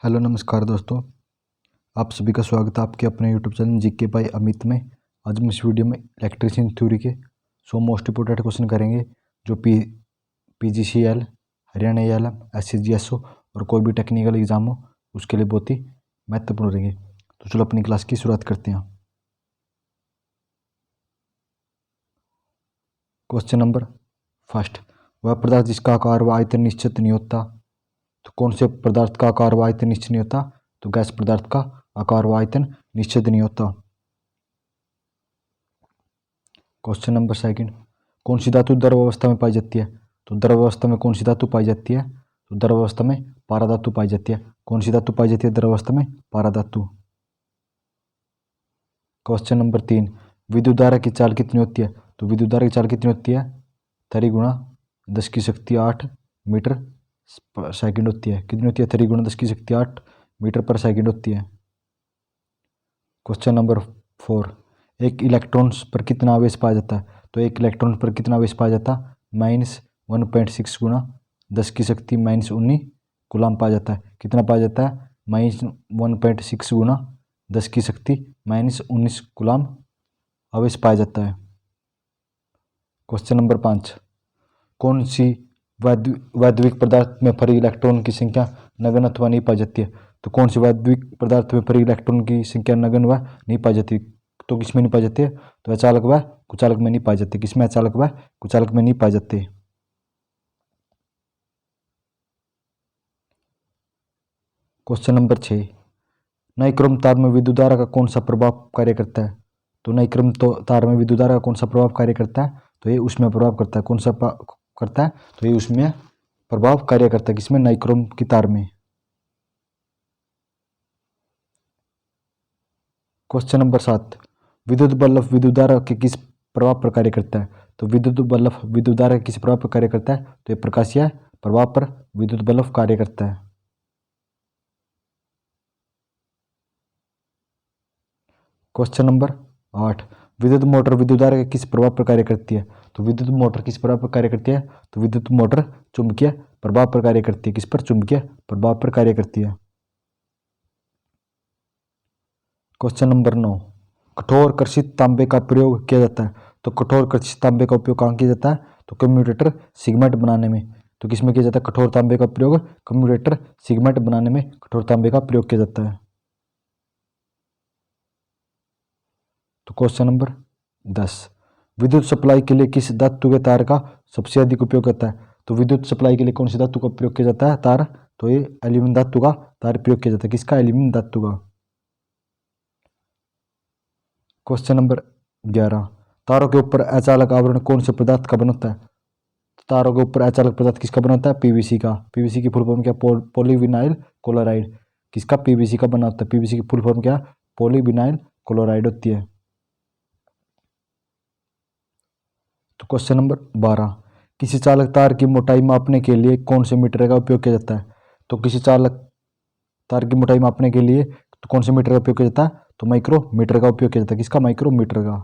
Hello नमस्कार दोस्तों, आप सभी का स्वागत है आपके अपने YouTube channel GK by Amit में। आज हम इस वीडियो में इलेक्ट्रिशियन थ्योरी के 100 मोस्ट इंपोर्टेंट क्वेश्चन करेंगे जो पीजीसीएल, हरियाणा एएलएम, एससीजीएसओ और कोई भी टेक्निकल एग्जाम हो उसके लिए बहुत ही महत्वपूर्ण रहेंगे। तो चलो अपनी क्लास की शुरुआत करते हैं। क्वेश्चन नंबर फर्स्ट, वह पदार्थ जिसका आकार व आयतन निश्चित नहीं होता। तो कौन से पदार्थ का आकार व आयतन निश्चित नहीं होता? तो गैस पदार्थ का आकार व आयतन निश्चित नहीं होता। क्वेश्चन नंबर सेकंड, कौन सी धातु द्रव अवस्था में पाई जाती है? तो द्रव अवस्था में कौन सी धातु पाई जाती है? तो द्रव अवस्था में पारा धातु पाई जाती है। कौन सी धातु पाई जाती है द्रव अवस्था में? पारा धातु। क्वेश्चन नंबर तीन, विद्युत धारा की चाल कितनी होती है? तो विद्युत धारा की चाल कितनी होती है? 3 गुणा 10 की शक्ति 8 मीटर पर सेकंड होती है। कितनी होती है? 3 गुणा 10 की शक्ति 8 मीटर पर सेकंड होती है। क्वेश्चन नंबर 4, एक इलेक्ट्रॉन पर कितना आवेश पाया जाता है? तो एक इलेक्ट्रॉन पर कितना आवेश पाया जाता है? -1.6 गुणा 10 की शक्ति -19 कूलाम पाया जाता है। कितना पाया जाता है? -1.6 गुणा 10 की शक्ति -19 कूलाम आवेश पाया जाता है। क्वेश्चन नंबर 5, कौन सी वैद्युतिक पदार्थ में फ्री इलेक्ट्रॉन की संख्या नगण्य अथवा नहीं पाई जाती है? तो कौन सी वैद्युतिक पदार्थ में फ्री इलेक्ट्रॉन की संख्या नगण्य व नहीं पाई जाती? तो किसमें नहीं पाई जाती है? तो अचालक व कुचालक में नहीं पाई जाती। किसमें? अचालक व कुचालक में नहीं पाई जाती। क्वेश्चन नंबर 6, नाइक्रोम तार में विद्युत धारा का कौन सा प्रभाव कार्य करता है? तो नाइक्रोम तार में विद्युत धारा का कौन सा प्रभाव कार्य करता है? तो ये उसमें प्रभाव करता है। कौन सा करता है? तो ये उसमें प्रभाव कार्य करता है। किसमें? नाइक्रोम की तार में। क्वेश्चन नंबर 7, विद्युत बल्ब विद्युत धारा के किस प्रभाव पर कार्य करता है? तो विद्युत बल्ब विद्युत धारा के किस प्रभाव पर कार्य करता है? तो ये प्रकाशीय प्रभाव पर विद्युत बल्ब कार्य करता है। क्वेश्चन नंबर 8, विद्युत मोटर विद्युत धारा के किस प्रभाव पर कार्य करती है? तो विद्युत मोटर किस प्रभाव पर कार्य करती है? तो विद्युत मोटर चुंबकीय प्रभाव पर कार्य करती है। किस पर? चुंबकीय प्रभाव पर कार्य करती है। क्वेश्चन नंबर 9, कठोर कर्षित तांबे का प्रयोग किया जाता है। तो कठोर कर्षित तांबे का उपयोग कहाँ किया जाता है? तो कम्यूटेटर सिगमेंट बनाने में। तो किसमें किया जाता है कठोर तांबे का प्रयोग? कम्यूटेटर सिगमेंट बनाने में कठोर तांबे का प्रयोग किया जाता है। तो क्वेश्चन नंबर 10, विद्युत सप्लाई के लिए किस धातु के तार का सबसे अधिक उपयोग होता है? तो विद्युत सप्लाई के लिए कौन सी धातु का प्रयोग किया जाता है तार? तो ये एल्यूमिनियम धातु का तार प्रयोग किया जाता है। किसका? एल्यूमिनियम धातु का। क्वेश्चन नंबर 11, तारों के ऊपर अचालक आवरण कौन से पदार्थ का बना होता है? तारों के ऊपर अचालक पदार्थ किसका बना होता है? पीवीसी का। पीवीसी की फुल फॉर्म क्या? Polyvinyl chloride. किसका? पीवीसी का बना होता है। पीवीसी की फुल फॉर्म क्या? पॉलीविनाइल क्लोराइड होती है। तो क्वेश्चन नंबर 12, किसी चालक तार की मोटाई मापने के लिए कौन से मीटर का उपयोग किया जाता है? तो किसी चालक तार की मोटाई मापने के लिए तो कौन से मीटर का उपयोग किया जाता है? तो माइक्रोमीटर का उपयोग किया जाता है। किसका? माइक्रोमीटर का।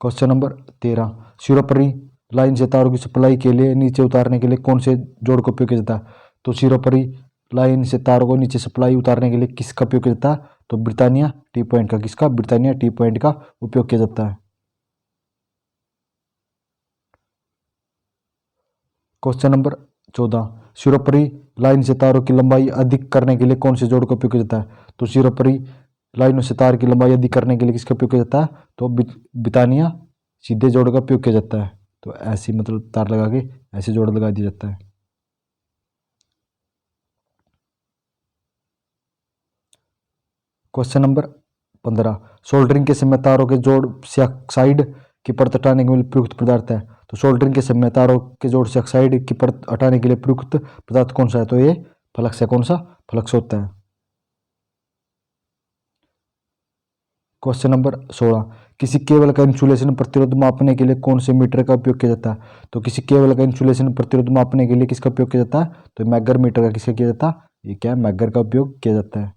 क्वेश्चन नंबर 13, सिरोपरी लाइन से तारों की सप्लाई के लिए नीचे उतारने के लिए कौन से जोड़ का उपयोग किया जाता है? तो सिरोपरी लाइन से तारों को नीचे सप्लाई उतारने के लिए किसका उपयोग किया जाता है? तो ब्रिटानिया टी पॉइंट का। किसका? ब्रिटानिया टी पॉइंट का उपयोग किया जाता है। क्वेश्चन नंबर 14, सिरोपरी लाइन से तारों की लंबाई अधिक करने के लिए कौन से जोड़ का उपयोग किया जाता है? तो सिरोपरी लाइनों से तार की लंबाई अधिक करने के लिए किसका उपयोग किया जाता है? तो ब्रिटानिया सीधे जोड़ का उपयोग किया जाता है। तो ऐसी मतलब तार लगा के ऐसे जोड़ लगा दिया जाता है। क्वेश्चन नंबर 15, सोल्डरिंग के समय तारों के जोड़ से ऑक्साइड की परत हटाने के लिए प्रयुक्त पदार्थ है। तो सोल्डरिंग के समय तारों के जोड़ से ऑक्साइड की परत हटाने के लिए प्रयुक्त पदार्थ कौन सा है? तो ये फ्लक्स है। कौन सा? फ्लक्स होता है। क्वेश्चन नंबर 16, किसी केबल का इंसुलेशन प्रतिरोध मापने के लिए कौन से मीटर का उपयोग किया जाता है? तो किसी केबल का इंसुलेशन प्रतिरोध मापने के लिए किसका उपयोग किया जाता है? तो मैगर मीटर का। किसका किया जाता है? ये क्या है? मैगर का उपयोग किया जाता है।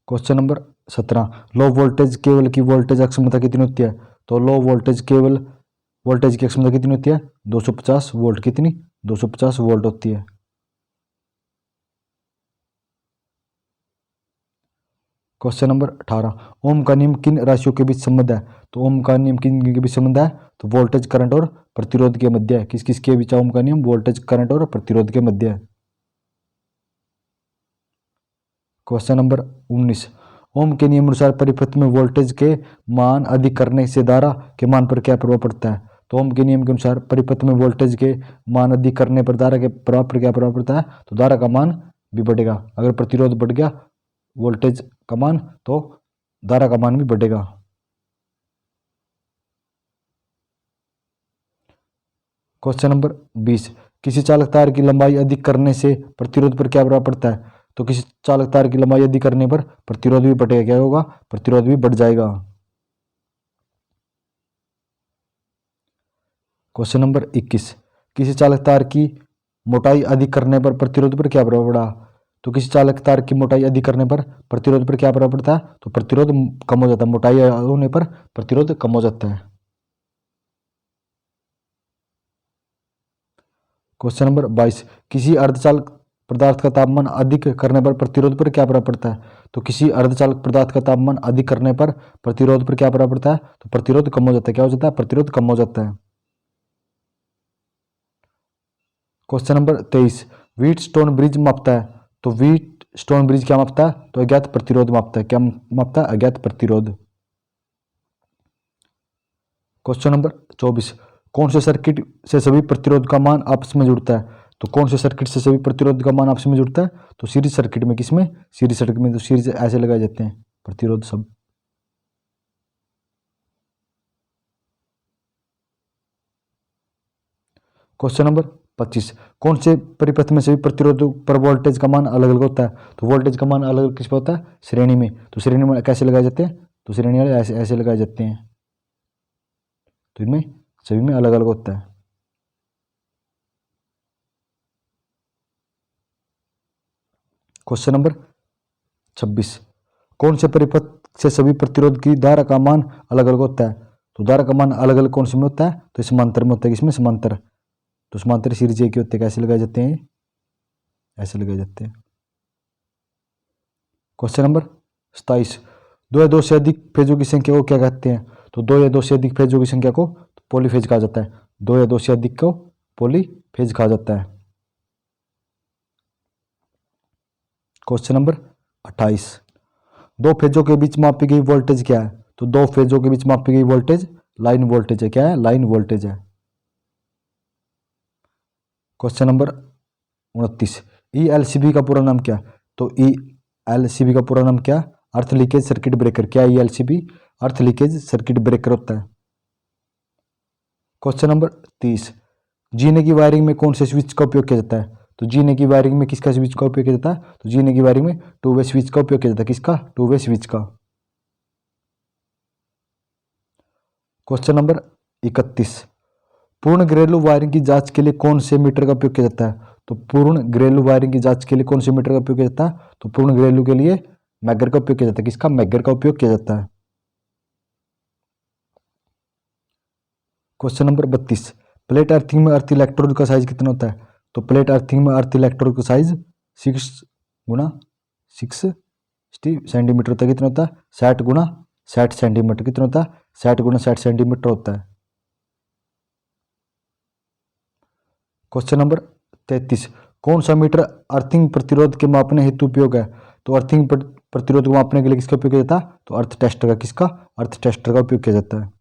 Question number 17, low voltage cable की वोल्टेज अक्षमता कितनी होती है? तो लो वोल्टेज केबल वोल्टेज की क्षमता कितनी होती है? 250 वोल्ट। कितनी? 250 वोल्ट होती है। क्वेश्चन नंबर 18, ओम का नियम किन राशियों के बीच संबंध है? तो ओम का नियम किन के बीच संबंध है? तो वोल्टेज, करंट और प्रतिरोध के मध्य है। किस किस के बीच ओम का नियम? वोल्टेज, करंट और प्रतिरोध के मध्य है। क्वेश्चन नंबर 19, ओम के नियम अनुसार परिपथ में वोल्टेज के मान अधिक करने से धारा के मान पर क्या प्रभाव पड़ता है? तो ओम के नियम के अनुसार परिपथ में वोल्टेज के मान अधिक करने पर धारा के प्रभाव पर क्या प्रभाव पड़ता है? तो धारा का मान भी बढ़ेगा। अगर प्रतिरोध बढ़ गया वोल्टेज का मान, तो धारा का मान भी बढ़ेगा। क्वेश्चन नंबर 20, किसी चालक तार की लंबाई अधिक करने से प्रतिरोध पर क्या प्रभाव पड़ता है? तो किसी चालक तार की लंबाई अधिक करने पर प्रतिरोध भी बढ़ेगा। क्या होगा? प्रतिरोध भी बढ़ जाएगा। क्वेश्चन नंबर 21, किसी चालक तार की मोटाई अधिक करने पर प्रतिरोध पर क्या प्रभाव पड़ा? तो किसी चालक तार की मोटाई अधिक करने पर प्रतिरोध पर क्या प्रभाव पड़ता है? तो प्रतिरोध कम हो जाता है। मोटाई होने पर प्रतिरोध कम हो जाता है। क्वेश्चन नंबर 22, किसी अर्धचालक पदार्थ का तापमान अधिक करने पर प्रतिरोध पर क्या प्रभाव पड़ता है? तो किसी अर्धचालक पदार्थ का तापमान अधिक करने पर प्रतिरोध पर क्या प्रभाव पड़ता है? तो प्रतिरोध कम हो जाता है। क्या हो जाता है? प्रतिरोध कम हो जाता है। Question number 23, wheat stone bridge मापता है। तो व्हीट स्टोन ब्रिज क्या मापता है? तो अज्ञात प्रतिरोध मापता है। क्या मापता है? अज्ञात प्रतिरोध। क्वेश्चन नंबर 24, कौन से सर्किट से सभी प्रतिरोध का मान आपस में जुड़ता है? तो कौन से सर्किट से सभी प्रतिरोध का मान आपस में जुड़ता है? तो सीरीज सर्किट में। किसमें? सीरीज सर्किट में। तो सीरीज ऐसे लगाए जाते हैं प्रतिरोध सब। क्वेश्चन नंबर 25, कौन से परिपथ में सभी प्रतिरोध पर वोल्टेज का मान अलग अलग होता है? तो वोल्टेज का मान अलग अलग किस पे होता है? श्रेणी में। तो श्रेणी में कैसे लगाए जाते हैं? तो श्रेणी वाले ऐसे ऐसे लगाए जाते हैं। तो इनमें सभी में अलग अलग होता है। क्वेश्चन नंबर 26, कौन से परिपथ से सभी प्रतिरोध की धारा का मान अलग अलग होता है? तो धारा का मान अलग अलग कौन से में होता है? तो समांतर में होता है। किसमें? समांतर। तो समांतर सीरीज एक ही होते हैं। कैसे लगाए जाते हैं? ऐसे लगाए जाते हैं। क्वेश्चन नंबर 27, दो या दो से अधिक फेजों की संख्या को क्या कहते हैं? तो दो या दो से अधिक फेजों की संख्या को पॉलीफेज कहा जाता है। दो या दो से अधिक को पॉलीफेज कहा जाता है। क्वेश्चन नंबर 28, दो फेजों के बीच मापी गई वोल्टेज क्या है? तो दो फेजों के बीच मापी गई वोल्टेज लाइन वोल्टेज है। क्या है? लाइन वोल्टेज है। क्वेश्चन नंबर 29, ईएलसीबी का पूरा नाम क्या है? तो ईएलसीबी का पूरा नाम क्या? Earth leakage circuit breaker. क्या ELCB? Earth leakage circuit breaker होता है। क्वेश्चन नंबर 30, जीने की वायरिंग में कौन से स्विच का उपयोग किया जाता है? तो जीने की वायरिंग में किसका स्विच का उपयोग किया जाता है? तो जीने की वायरिंग में टू वे स्विच का उपयोग किया जाता है। किसका? टू वे स्विच का। क्वेश्चन नंबर 31, पूर्ण घरेलू वायरिंग की जांच के लिए कौन से मीटर का उपयोग किया जाता है? तो पूर्ण घरेलू वायरिंग की जांच के लिए कौन से मीटर का उपयोग किया जाता है? तो पूर्ण घरेलू के लिए मैगर का उपयोग किया जाता है। किसका? मैगर का उपयोग किया जाता है। क्वेश्चन नंबर 32, प्लेट अर्थिंग में अर्थ इलेक्ट्रोड का साइज कितना होता है? तो प्लेट अर्थिंग में अर्थ इलेक्ट्रोड का साइज 6x6 सेंटीमीटर होता है। कितना होता है? 60x60 centimetre. कितना होता है? 60x60 सेंटीमीटर होता है। क्वेश्चन नंबर 33, कौन सा मीटर अर्थिंग प्रतिरोध के मापने हेतु उपयोग है? तो अर्थिंग प्रतिरोध को मापने के लिए किसका उपयोग किया जाता है? तो अर्थ टेस्टर का। किसका? अर्थ टेस्टर का उपयोग किया जाता है।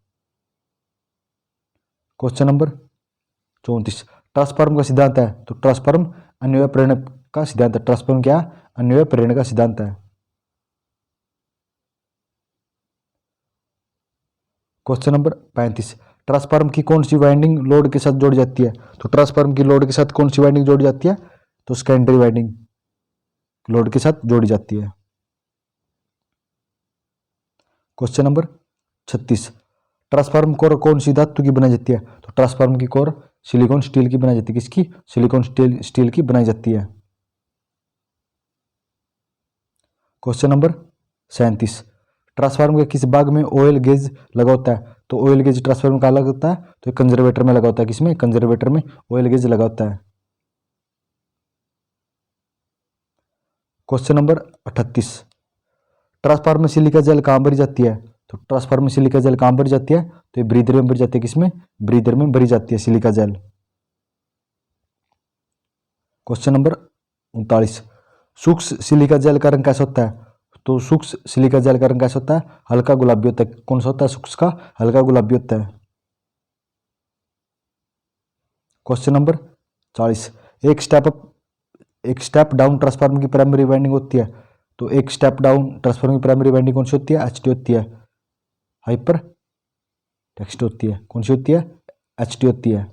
क्वेश्चन नंबर 34, ट्रांसफार्म का सिद्धांत है। तो ट्रांसफार्म अन्वय प्रेरण का सिद्धांत है। ट्रांसफार्म क्या? अन्वय प्रेरण का सिद्धांत है। क्वेश्चन नंबर 35, ट्रांसफार्म की कौन सी वाइंडिंग लोड के साथ जोड़ी जाती है? तो ट्रांसफार्म की लोड के साथ कौन सी वाइंडिंग जोड़ी जाती है? तो सेकेंडरी वाइंडिंग लोड के साथ जोड़ी जाती है। क्वेश्चन नंबर 36, ट्रांसफार्म कोर कौन सी धातु की बनाई जाती है? तो ट्रांसफार्म की कोर सिलिकॉन स्टील की बनाई जाती है। किसकी? सिलिकॉन स्टील की बनाई जाती है। क्वेश्चन नंबर 37, ट्रांसफार्मर के किस भाग में ऑयल गेज लगा होता है? तो ऑयल गेज ट्रांसफार्मर में क्या लगा होता है, तो कंजर्वेटर में लगा होता है, किसमें, कंजर्वेटर में ऑयल गेज लगा होता है। क्वेश्चन नंबर 38, ट्रांसफार्मर में सिलिका जेल कहाँ भरी जाती है, तो ट्रांसफार्मर में सिलिका जेल कहाँ भरी जाती है, तो ये ब्रीदर में भरी जाती है, किसमें, ब्रीदर में भरी जाती है सिलिका जेल। क्वेश्चन नंबर 39, सूक्ष्म सिलिका जेल का रंग कैसा होता है, तो सूक्ष्म सिलिका जेल का रंग कैसा होता है, हल्का गुलाबी होता है। कौन सा होता है सूक्ष्म का, हल्का गुलाबी होता है। क्वेश्चन नंबर 40, एक स्टेप डाउन ट्रांसफार्मर की प्राइमरी वाइंडिंग होती है, तो एक स्टेप डाउन ट्रांसफार्मर की प्राइमरी वाइंडिंग कौन सी होती है, एचटी होती है, हाइपर टेक्स्ट होती है। कौन सी होती है, एचटी होती है।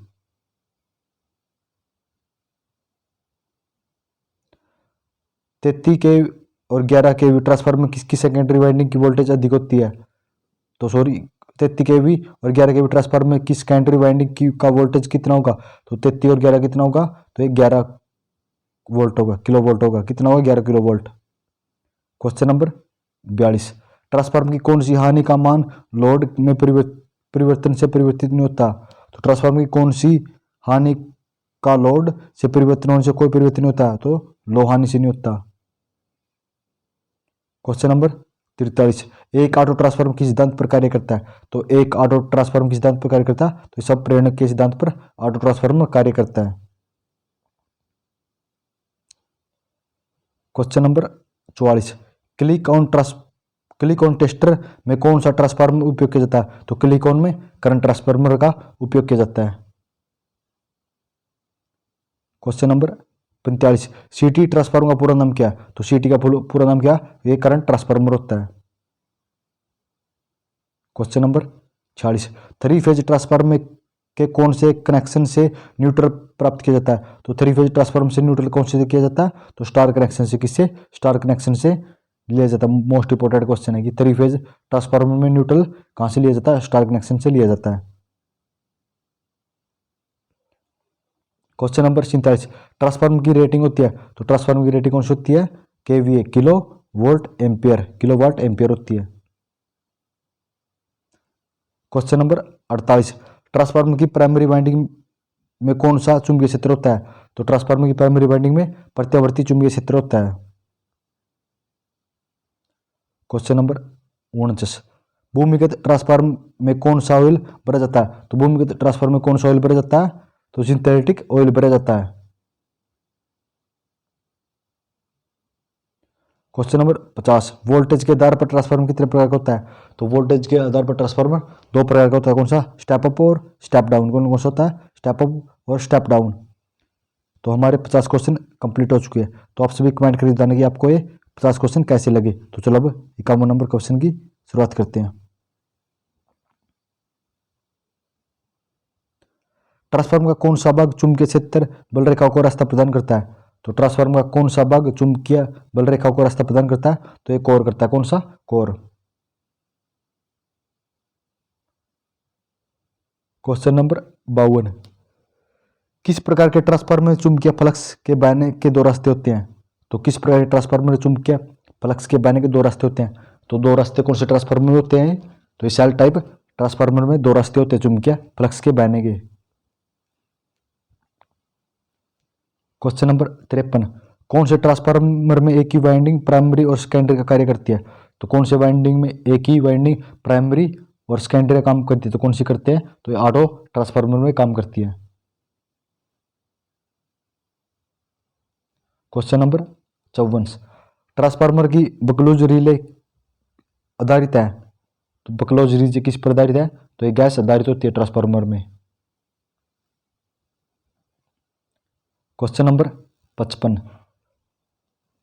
33 के और 11 के ट्रांसफार्मर में किसकी सेकेंडरी वाइंडिंग की वोल्टेज अधिक होती है, तो सॉरी 33 केवी और 11 केवी ट्रांसफार्मर में किस सेकेंडरी वाइंडिंग की का वोल्टेज कितना होगा, तो 33 और 11 कितना होगा, तो ये 11 वोल्ट होगा, किलो वोल्ट होगा, कितना होगा, 11 kilo volt. Question number 42, transformer की कौन सी हानि का मान लोड में परिवर्तन से परिवर्तित नहीं होता, तो ट्रांसफार्मर की कौन सी हानि का लोड से परिवर्तन होने से कोई परिवर्तन नहीं होता, तो लो हानि से नहीं होता। क्वेश्चन नंबर 43, एक ऑटो ट्रांसफार्मर किस सिद्धांत पर कार्य करता है, तो एक ऑटो ट्रांसफार्मर किस सिद्धांत पर कार्य करता है, तो सब प्रेरणक के सिद्धांत पर ऑटो ट्रांसफार्मर कार्य करता है। Question number 44, click on tester में कौन सा ट्रांसफार्मर उपयोग किया जाता है, तो क्लिक ऑन में करंट ट्रांसफार्मर का उपयोग किया जाता है। क्वेश्चन नंबर 45, सीटी ट्रांसफार्मर का पूरा नाम क्या है, तो सीटी का पूरा नाम क्या, ये करंट ट्रांसफार्मर होता है। Question number 46, three phase transformer के कौन से कनेक्शन से न्यूट्रल प्राप्त किया जाता है, तो थ्री फेज ट्रांसफार्मर से न्यूट्रल कौन से किया जाता है, तो स्टार कनेक्शन से, किससे, स्टार कनेक्शन से लिया जाता है। मोस्ट इंपोर्टेंट क्वेश्चन है कि थ्री फेज ट्रांसफार्मर में न्यूट्रल कहाँ से लिया जाता है, स्टार कनेक्शन से लिया जाता है। क्वेश्चन नंबर 47, ट्रांसफार्मर की रेटिंग होती है, तो ट्रांसफार्मर की रेटिंग कौन सी होती है, KVA, kilo volt ampere, kilo watt ampere होती है। क्वेश्चन नंबर 48, ट्रांसफार्मर की प्राइमरी वाइंडिंग में कौन सा चुंबकीय क्षेत्र होता है, तो ट्रांसफार्मर की प्राइमरी वाइंडिंग में प्रत्यावर्ती चुंबकीय क्षेत्र होता है। क्वेश्चन नंबर 49, भूमिगत ट्रांसफार्मर में कौन सा ऑयल भरा जाता है, तो भूमिगत ट्रांसफार्मर में कौन सा ऑयल भरा जाता है, तो सिंथेटिक ऑयल भरा जाता है। क्वेश्चन नंबर 50, वोल्टेज के आधार पर ट्रांसफार्मर कितने प्रकार का होता है, तो वोल्टेज के आधार पर ट्रांसफार्मर दो प्रकार का होता है। कौन सा, स्टेप अप और स्टेप डाउन। कौन कौन सा होता है, स्टेप अप और स्टेप डाउन। तो हमारे 50 क्वेश्चन कंप्लीट हो चुके हैं, तो आप सभी कमेंट कर बताना कि आपको ये 50 क्वेश्चन कैसे लगे। तो चलो अब 51 नंबर क्वेश्चन की शुरुआत करते हैं। ट्रांसफार्मर का कौन सा भाग चुंबकीय क्षेत्र बल रेखा को रास्ता प्रदान करता है, तो ट्रांसफार्मर का कौन सा भाग चुंबकीय बल रेखा को रास्ता प्रदान करता है, तो ये कोर करता है। कौन सा, कोर। क्वेश्चन नंबर 52, किस प्रकार के ट्रांसफार्मर में चुंबकीय फ्लक्स के बहने के दो रास्ते होते हैं, तो किस प्रकार के ट्रांसफार्मर में चुंबकीय फ्लक्स के बहने के दो रास्ते होते हैं, तो दो रास्ते कौन से ट्रांसफार्मर में होते हैं, तो ये सेल टाइप ट्रांसफार्मर में दो रास्ते होते हैं चुंबकीय फ्लक्स के बहने के। क्वेश्चन नंबर 53, कौन से ट्रांसफार्मर में एक ही वाइंडिंग प्राइमरी और सेकेंडरी का कार्य करती है, तो कौन से वाइंडिंग में एक ही वाइंडिंग प्राइमरी और सेकेंडरी का काम करती है, तो कौन सी करते हैं, तो ये ऑटो ट्रांसफार्मर में काम करती है। क्वेश्चन नंबर 54, ट्रांसफार्मर की बकलोज रिले आधारित है, तो बकलोज रिले किस पर आधारित है, तो ये गैस आधारित होती है ट्रांसफार्मर में। क्वेश्चन नंबर 55,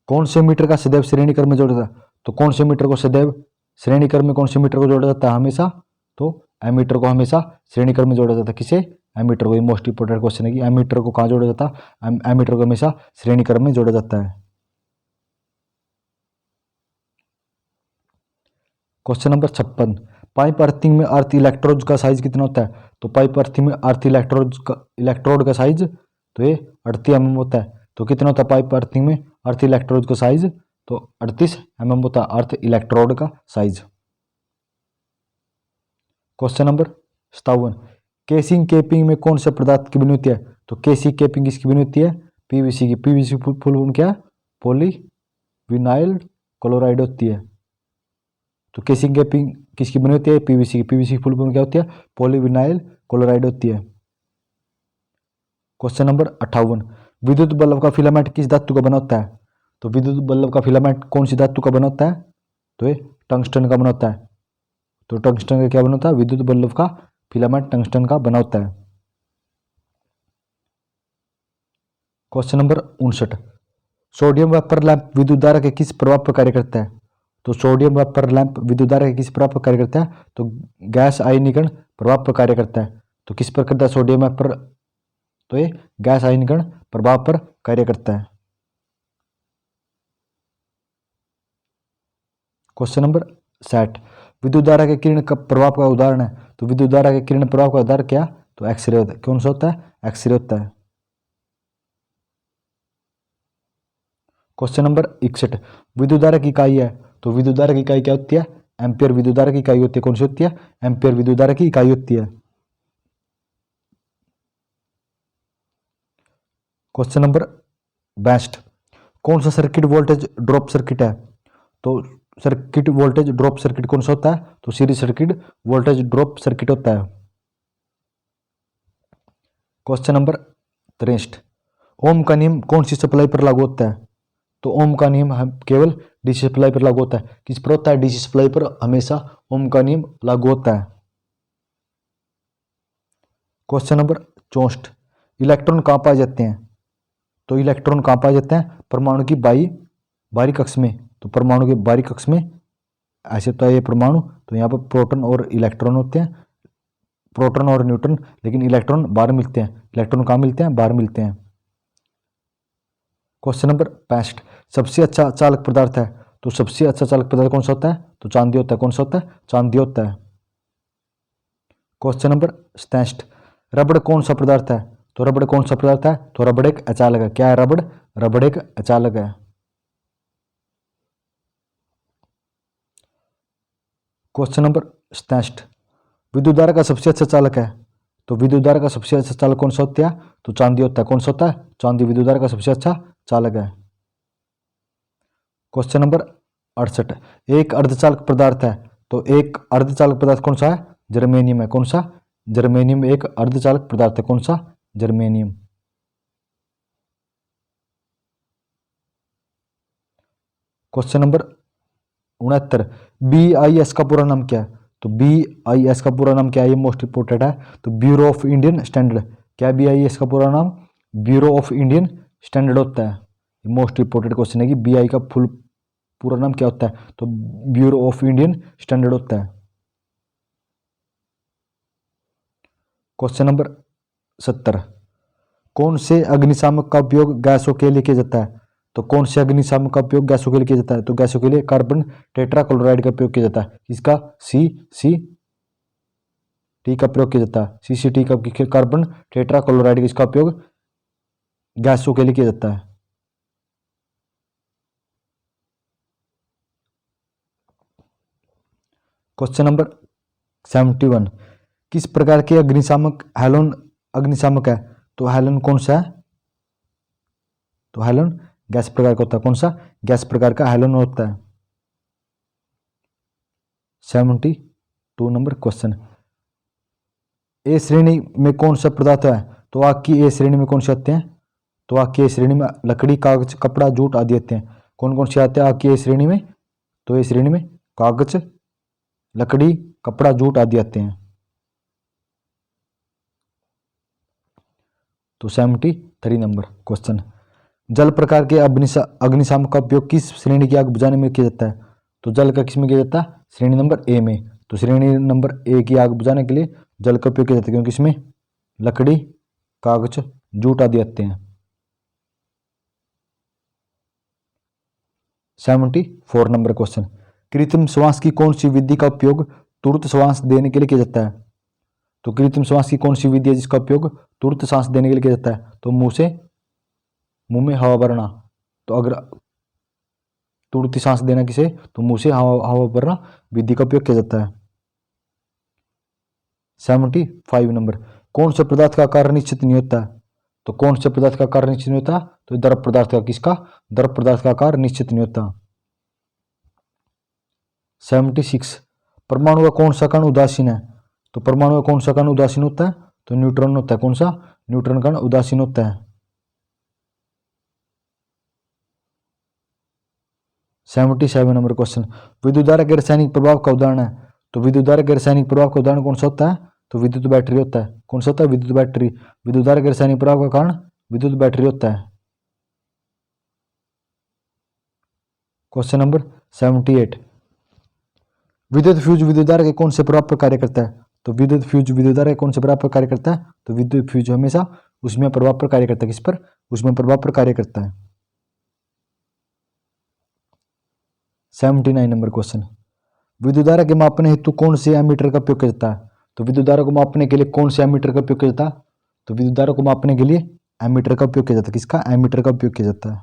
कौन से मीटर का सदैव श्रेणी क्रम में जोड़ा जाता है, तो कौन से मीटर को सदैव श्रेणी क्रम में कौन से मीटर को जोड़ा जाता है हमेशा, तो एमीटर को हमेशा श्रेणी क्रम में जोड़ा जाता है। किसे, एमीटर को। ये मोस्ट इंपोर्टेंट क्वेश्चन है कि एमीटर को कहाँ जोड़ा जाता है, एमीटर को हमेशा श्रेणी क्रम में जोड़ा जाता है। क्वेश्चन नंबर 56, पाइप अर्थिंग में अर्थ इलेक्ट्रोड का साइज कितना होता है, तो पाइप अर्थिंग में अर्थ इलेक्ट्रोड का साइज, तो ये 38 mm होता है। तो कितना होता है पाइप अर्थिंग में अर्थ इलेक्ट्रोड का साइज, तो 38 mm होता है अर्थ इलेक्ट्रोड का साइज। क्वेश्चन नंबर 57, केसिंग केपिंग में कौन सा पदार्थ की बनी होती है? तो केसिंग केपिंग किसकी बनी होती है? पीवीसी की। पीवीसी फुल फॉर्म क्या? पॉली विनाइल क्लोराइड होती है। तो केसिंग केपिंग किसकी बनी होती है? पीवीसी की। पीवीसी की फुल फॉर्म क्या होती है? पॉली विनाइल क्लोराइड होती है। क्वेश्चन नंबर 58, विद्युत बल्ब का फिलामेंट किस धातु का बना होता है? तो विद्युत बल्ब का फिलामेंट कौन सी धातु का बना होता है? तो ये टंगस्टन का बना होता है। तो टंगस्टन का क्या बना होता है? विद्युत बल्ब का फिलामेंट टंगस्टन का बना होता है। Question number 59, sodium vapour lamp विद्युत धारा के किस प्रभाव पर कार्य करता है? तो सोडियम वेपर लैंप विद्युत धारा के किस प्रभाव पर कार्य करता है? तो गैस आयनीकरण प्रभाव पर कार्य करता है। तो किस पर करता है सोडियम वेपर? तो ये गैस आयनीकरण प्रभाव पर कार्य करता है। क्वेश्चन नंबर 60, विद्युत धारा के किरण का प्रभाव का उदाहरण है? तो विद्युत धारा के किरण प्रभाव का उदाहरण क्या? तो एक्सरे होता है। कौन सा होता है? एक्सरे होता है। क्वेश्चन नंबर 61, विद्युत धारा की इकाई है? तो विद्युत धारा की इकाई क्या होती है? एम्पियर विद्युत धारा की इकाई होती है। कौन सी होती है? एम्पियर विद्युत धारा की इकाई होती है। क्वेश्चन नंबर 62, कौन सा सर्किट वोल्टेज ड्रॉप सर्किट है? तो सर्किट वोल्टेज ड्रॉप सर्किट कौन सा होता है? तो series circuit voltage drop circuit होता है। क्वेश्चन नंबर 63, ओम का नियम कौन सी सप्लाई पर लागू होता है? तो ओम का नियम केवल डीसी सप्लाई पर लागू होता है। किस पर होता है? डीसी सप्लाई पर हमेशा ओम का नियम लागू होता है। क्वेश्चन नंबर 64, इलेक्ट्रॉन कहाँ पाए जाते हैं? तो इलेक्ट्रॉन कहाँ पाए जाते हैं? परमाणु की बाहरी कक्ष में। तो परमाणु के बाहरी कक्ष में ऐसे तो है ये परमाणु, तो यहाँ पर प्रोटॉन और इलेक्ट्रॉन होते हैं, प्रोटॉन और न्यूट्रॉन, लेकिन इलेक्ट्रॉन बाहर मिलते हैं। इलेक्ट्रॉन कहाँ मिलते हैं? बाहर मिलते हैं। क्वेश्चन नंबर 65, सबसे अच्छा चालक पदार्थ है? तो सबसे अच्छा चालक पदार्थ कौन सा होता है? तो चांदी होता है। कौन सा होता है? चांदी होता है। क्वेश्चन नंबर 67, रबड़ कौन सा पदार्थ है? तो रबड़ कौन सा पदार्थ है? तो रबड़ एक अचालक है। क्या है रबड़? रबड़ एक अचालक है। क्वेश्चन नंबर 67, विद्युत धारा का सबसे अच्छा चालक है? तो विद्युत धारा का सबसे अच्छा चालक कौन सा होता है? तो चांदी होता है। कौन सा होता है? चांदी विद्युत धारा का सबसे अच्छा चालक है। क्वेश्चन नंबर 68, एक अर्धचालक पदार्थ है? तो एक अर्धचालक पदार्थ कौन सा है? जर्मेनियम है। कौन सा? जर्मेनियम एक अर्धचालक पदार्थ है। कौन सा? जर्मेनियम। क्वेश्चन नंबर 69, BIS का पूरा नाम क्या है? तो BIS का पूरा नाम क्या है? ये मोस्ट इंपोर्टेंट है। तो ब्यूरो ऑफ इंडियन स्टैंडर्ड। क्या BIS का पूरा नाम? ब्यूरो ऑफ इंडियन स्टैंडर्ड होता है। मोस्ट इंपोर्टेंट क्वेश्चन है कि BI का फुल पूरा नाम क्या होता है? तो ब्यूरो ऑफ इंडियन स्टैंडर्ड होता है। क्वेश्चन नंबर 70, कौन से अग्निशामक का उपयोग गैसों के लिए किया जाता है? तो कौन से अग्निशामक का उपयोग गैसों के लिए किया जाता है? तो गैसों के लिए कार्बन टेट्राक्लोराइड का उपयोग किया जाता है। इसका CCT का प्रयोग किया जाता है। CCT का कार्बन टेट्राक्लोराइड इसका उपयोग गैसों के लिए किया जाता है। क्वेश्चन नंबर 71, किस प्रकार के अग्निशामक हैलोन अग्निशामक है? तो हैलोन कौन सा है? तो हैलोन गैस प्रकार का होता है। कौन सा? गैस प्रकार का हैलोन होता है। 72 नंबर क्वेश्चन, ए श्रेणी में कौन सा पदार्थ है? तो आग की ए श्रेणी में कौन से आते हैं? तो आग की ए श्रेणी में लकड़ी, कागज, कपड़ा, जूट आदि आते हैं। कौन कौन से आते हैं आग की ए श्रेणी में? तो ए श्रेणी में कागज, लकड़ी, कपड़ा, जूट आदि आते हैं। तो 73 नंबर क्वेश्चन, जल प्रकार के अग्निशामक का उपयोग किस श्रेणी की आग बुझाने में किया जाता है? तो जल का किस में किया जाता है? श्रेणी नंबर ए में। तो श्रेणी नंबर ए की आग बुझाने के लिए जल का उपयोग किया जाता है, क्योंकि इसमें लकड़ी, कागज, जूट आदि आते हैं। 74 नंबर क्वेश्चन, कृत्रिम श्वास की कौन सी विधि का उपयोग तुरंत श्वास देने के लिए किया जाता है? तो कृत्रिम श्वास की कौन सी विधि है जिसका उपयोग तुरंत सांस देने के लिए किया जाता है? तो मुंह में हवा भरना। तो अगर तुरंत सांस देना किसे? तो मुंह से हवा भरना विधि का उपयोग किया जाता है। 75 नंबर, कौन से पदार्थ का आकार निश्चित नहीं होता? तो कौन से पदार्थ का आकार निश्चित नहीं होता? तो द्रव पदार्थ का, किसका? द्रव पदार्थ का आकार निश्चित नहीं होता। 76, परमाणु का कौन सा कण उदासीन है? तो परमाणु का कौन सा कण उदासीन होता है? तो न्यूट्रॉन होता है। कौन सा? न्यूट्रॉन कण उदासीन होता है। 77 नंबर क्वेश्चन, विद्युत धारा के रासायनिक प्रभाव का उदाहरण है? तो विद्युत धारा के रासायनिक प्रभाव का उदाहरण कौन सा होता है? तो विद्युत बैटरी होता है। कौन सा होता है? विद्युत बैटरी। विद्युत धारा के रासायनिक प्रभाव का कारण विद्युत बैटरी होता है। क्वेश्चन नंबर 78, विद्युत फ्यूज विद्युत धारा के कौन से प्रभाव पर कार्य करता है? तो विद्युत फ्यूज विद्युत धारा के कौन से प्रभाव पर कार्य करता है? तो विद्युत फ्यूज हमेशा उसमें प्रभाव पर कार्य करता है। किस पर? उसमें प्रभाव पर कार्य करता है। 79 नंबर क्वेश्चन, विद्युत धारा के मापने हेतु कौन से एमीटर का उपयोग किया जाता है? तो विद्युत धारा को मापने के लिए कौन से एमीटर का उपयोग किया जाता है? तो विद्युत धारा को मापने के लिए एमीटर का उपयोग किया जाता है। किसका? एमीटर का उपयोग किया जाता है।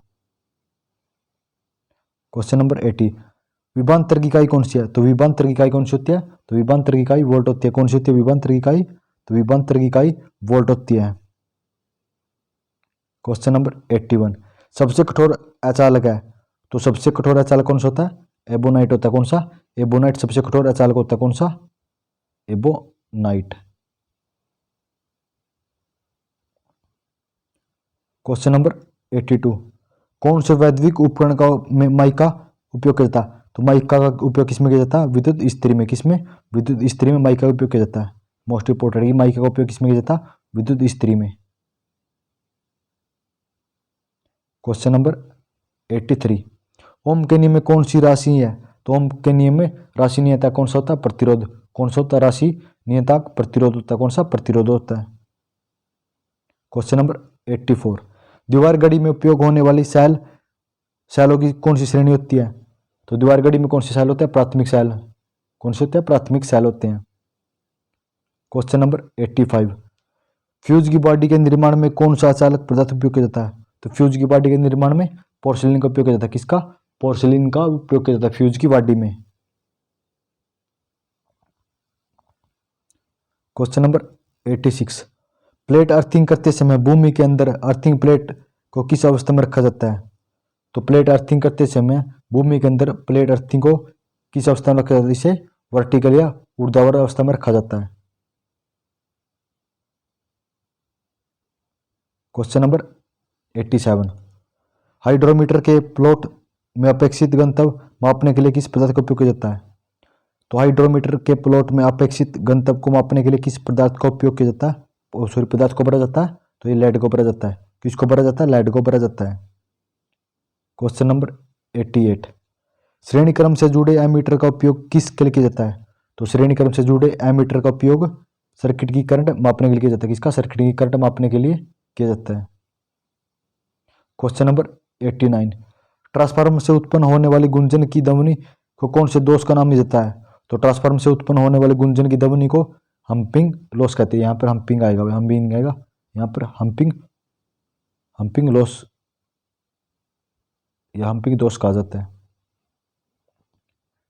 क्वेश्चन नंबर 80, विभवांतर की इकाई कौन सी है? तो विभवांतर की इकाई कौन सी होती है? तो विभवांतर की इकाई वोल्ट होती है। कौन सी होती है विभवांतर की इकाई? तो विभवांतर की इकाई वोल्ट होती है। क्वेश्चन नंबर 81, सबसे कठोर अचालक है? तो सबसे कठोर अचालक कौन सा होता है? एबोनाइट होता है। कौन सा? एबोनाइट सबसे कठोर अचालक होता है। कौन सा? एबोनाइट। क्वेश्चन नंबर 82, कौन से वैद्युतिक उपकरण का माइक का उपयोग किया जाता है? तो माइक का उपयोग किसमें किया जाता है? विद्युत इस्त्री में। किसमें? विद्युत इस्त्री में माइक का उपयोग किया जाता है। मोस्ट इंपोर्टेंट, ये माइक का उपयोग किसमें किया जाता है? विद्युत इस्त्री में। क्वेश्चन नंबर 83, ओम के नियम में कौन सी राशि है? तो ओम के नियम में राशि नियतांक कौन सा होता है? प्रतिरोध। कौन सा होता है? राशि नियतांक प्रतिरोध होता है। कौन सा? प्रतिरोध होता है। क्वेश्चन नंबर 84, दीवार घड़ी में उपयोग होने वाली सेलों की कौन सी श्रेणी होती है? तो दीवार घड़ी में कौन सी सेल होते हैं? प्राथमिक सेल। कौन से होते हैं? प्राथमिक सेल होते हैं। क्वेश्चन नंबर 85, फ्यूज की बॉडी के निर्माण में कौन सा अचालक पदार्थ उपयोग किया जाता है? तो फ्यूज की बॉडी के निर्माण में पोर्सिलिन का उपयोग किया जाता है। किसका? पोर्सिलिन का उपयोग किया जाता है फ्यूज की बॉडी में। क्वेश्चन नंबर 86, प्लेट अर्थिंग करते समय भूमि के अंदर अर्थिंग प्लेट को किस अवस्था में रखा जाता है? तो प्लेट अर्थिंग करते समय भूमि के अंदर प्लेट अर्थिंग को किस अवस्था में रखा जाता है? इसे वर्टिकल या ऊर्ध्वाधर अवस्था में रखा जाता है। क्वेश्चन नंबर 87, हाइड्रोमीटर के प्लॉट में अपेक्षित गंतव्य मापने के लिए किस पदार्थ का उपयोग किया जाता है? तो हाइड्रोमीटर के प्लॉट में अपेक्षित गंतव्य को मापने के लिए किस पदार्थ का उपयोग किया जाता है? सॉरी, पदार्थ को भरा जाता है। तो ये लेड को भरा जाता है। किसको भरा जाता है? लेड को भरा जाता है। क्वेश्चन नंबर 88, श्रेणी क्रम से जुड़े एमीटर का उपयोग किसके लिए किया जाता है? तो श्रेणी क्रम से जुड़े एमीटर का उपयोग सर्किट की करंट मापने के लिए किया जाता है। किसका? सर्किट की करंट मापने के लिए किया जाता है। क्वेश्चन नंबर 89, ट्रांसफार्मर से उत्पन्न होने वाली गुंजन की ध्वनि को कौन से दोष का नाम दिया जाता है? तो ट्रांसफार्मर से उत्पन्न होने वाली गुंजन की ध्वनि को हम्पिंग लॉस कहते हैं। यहाँ पर हम्पिंग आएगा, हम्पिंग आएगा यहाँ पर, हम्पिंग लॉस या हम्पिंग दोष कहा जाता है।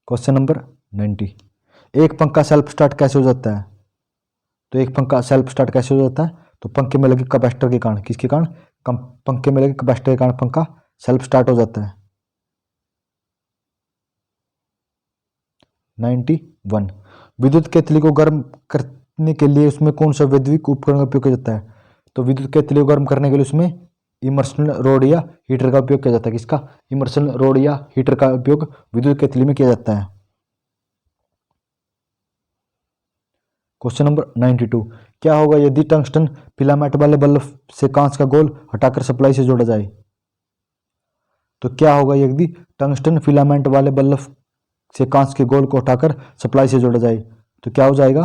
क्वेश्चन नंबर 90, एक पंखा सेल्फ स्टार्ट कैसे हो जाता है? तो एक पंखा सेल्फ स्टार्ट कैसे हो जाता है? तो पंखे में लगे कैपेसिटर के कारण। किसके कारण? पंखे में लगे कैपेसिटर के कारण पंखा सेल्फ स्टार्ट हो जाता है। 91, विद्युत केतली को गर्म करने के लिए उसमें कौन सा वैद्युतिक उपकरण का उपयोग किया जाता है? तो विद्युत केतली को गर्म करने के लिए उसमें इमर्शन रोड या हीटर का उपयोग किया जाता है। किसका? इमर्शन रोड या हीटर का उपयोग विद्युत केतली में किया जाता है। क्वेश्चन नंबर 92, क्या होगा यदि टंगस्टन फिलामेंट वाले बल्ब से कांच का गोल हटाकर सप्लाई से जोड़ा जाए? तो क्या होगा यदि टंगस्टन फिलामेंट वाले बल्ब से कांच के गोल को हटाकर सप्लाई से जोड़ा जाए? तो क्या हो जाएगा?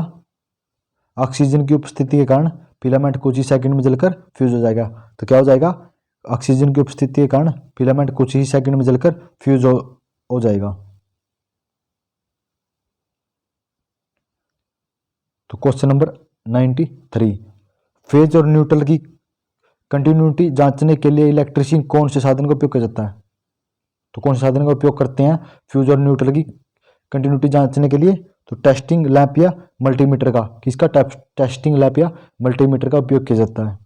ऑक्सीजन की उपस्थिति के कारण फिलामेंट कुछ ही सेकंड में जलकर फ्यूज हो जाएगा। तो क्या हो जाएगा? ऑक्सीजन की उपस्थिति के कारण फिलामेंट कुछ ही सेकंड में जलकर फ्यूज हो जाएगा। तो क्वेश्चन नंबर 93, फेज और न्यूट्रल की कंटिन्यूटी जांचने के लिए इलेक्ट्रीशियन कौन से साधन का उपयोग किया जाता है? तो कौन से साधन का उपयोग करते हैं फ्यूज और न्यूट्रल की कंटिन्यूटी जांचने के लिए? तो टेस्टिंग लैंप या मल्टीमीटर का, किसका टेस्टिंग लैंप या मल्टीमीटर का उपयोग किया जाता है।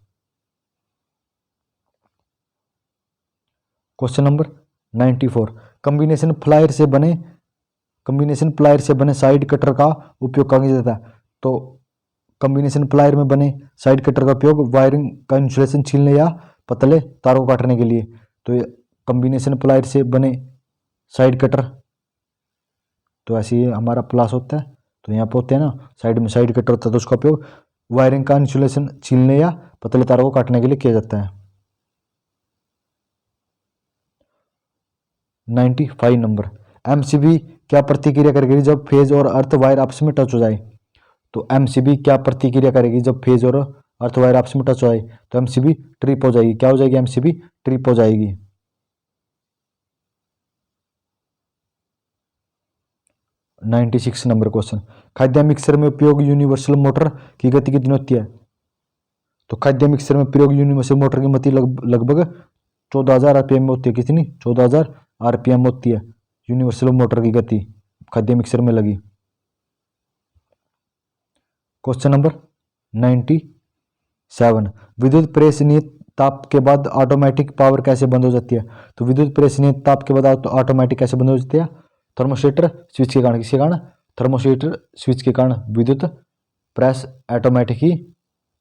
क्वेश्चन नंबर 94, कॉम्बिनेशन प्लायर से बने साइड कटर का उपयोग कहाँ किया जाता है। तो कॉम्बिनेशन प्लायर में बने साइड कटर का उपयोग वायरिंग का इंसुलेशन छीलने या पतले तारों को काटने के लिए। तो ये कॉम्बिनेशन प्लायर से बने साइड कटर, तो ऐसे ही हमारा प्लास होता है, तो यहाँ पे होते हैं ना साइड में साइड कटर होता है, तो उसका उपयोग वायरिंग का इंसुलेशन छीलने या पतले तारों को काटने के लिए किया जाता है। 95 नंबर, एमसीबी क्या प्रतिक्रिया करेगी जब फेज और अर्थ वायर आपस में टच हो जाए। तो एमसीबी क्या प्रतिक्रिया करेगी जब फेज और अर्थ वायर आपस में टच हो जाए। तो एमसीबी ट्रिप हो जाएगी, क्या हो जाएगी, एमसीबी ट्रिप हो जाएगी। 96 नंबर क्वेश्चन, खाद्य मिक्सर में उपयोग यूनिवर्सल मोटर की गति कितनी होती है। तो खाद्य मिक्सर में प्रयोग यूनिवर्सल मोटर की गति लगभग 14,000 आरपीएम में होती है। कितनी, 14,000 आरपीएम होती है यूनिवर्सल मोटर की गति खाद्य मिक्सर में लगी। क्वेश्चन नंबर 97, विद्युत प्रेस नियत ताप के बाद ऑटोमेटिक पावर कैसे बंद हो जाती है। तो विद्युत प्रेस नियत ताप के बाद ऑटोमेटिक कैसे बंद हो जाती है। थर्मोस्टेटर स्विच के कारण, किसके कारण, थर्मोस्टेटर स्विच के कारण विद्युत प्रेस ऑटोमेटिक ही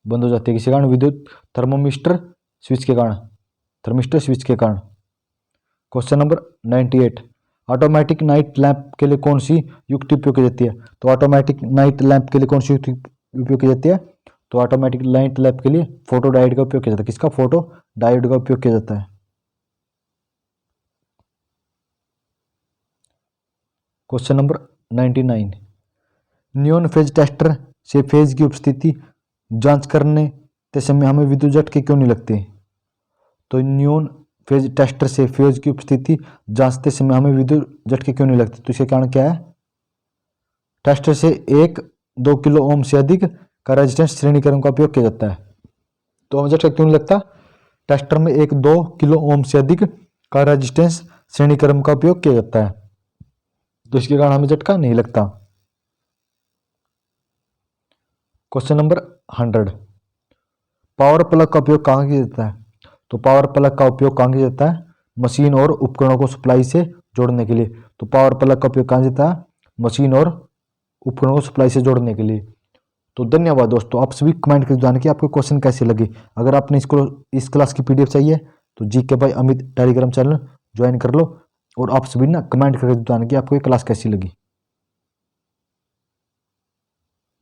बंद हो जाती है। किसके कारण, विद्युत थर्मोमिस्टर स्विच के कारण, थर्मिस्टर स्विच के कारण। Question number 98, automatic night lamp के लिए कौन सी युक्ति उपयोग की जाती है। तो ऑटोमेटिक नाइट लैंप के लिए कौन सी युक्ति उपयोग की जाती है। तो ऑटोमेटिक नाइट लैंप के लिए फोटो डायोड का उपयोग किया जाता है। किसका, फोटो डायोड का उपयोग किया जाता है। Question number 99, neon phase tester से फेज की उपस्थिति जांच करने के समय हमें विद्युत झटके क्यों नहीं लगते। तो नियॉन फेज टेस्टर से फेज की उपस्थिति जांचते समय हमें विद्युत झटके क्यों नहीं लगते। तो इसके कारण क्या है, टेस्टर से 1-2 किलो ओम से अधिक का रेजिस्टेंस श्रेणीक्रम का उपयोग किया जाता है। तो हमें झटका क्यों नहीं लगता, टेस्टर में 1-2 किलो ओम से अधिक का रेजिस्टेंस श्रेणीक्रम का उपयोग किया जाता है, तो इसके कारण हमें झटका नहीं लगता। क्वेश्चन नंबर 100, पावर प्लग का उपयोग कहाँ किया जाता है। तो पावर प्लग का उपयोग कहाँ किया जाता है, मशीन और उपकरणों को सप्लाई से जोड़ने के लिए। तो पावर प्लग का उपयोग कहाँ जाता है, मशीन और उपकरणों को सप्लाई से जोड़ने के लिए। तो धन्यवाद दोस्तों, आप सभी कमेंट करके बताने कि आपको क्वेश्चन कैसे लगे। अगर आपने इस क्लास की पीडीएफ चाहिए तो GK by Amit Telegram channel join कर लो, और आप सभी ना कमेंट करके बताने कि आपको ये क्लास कैसी लगी।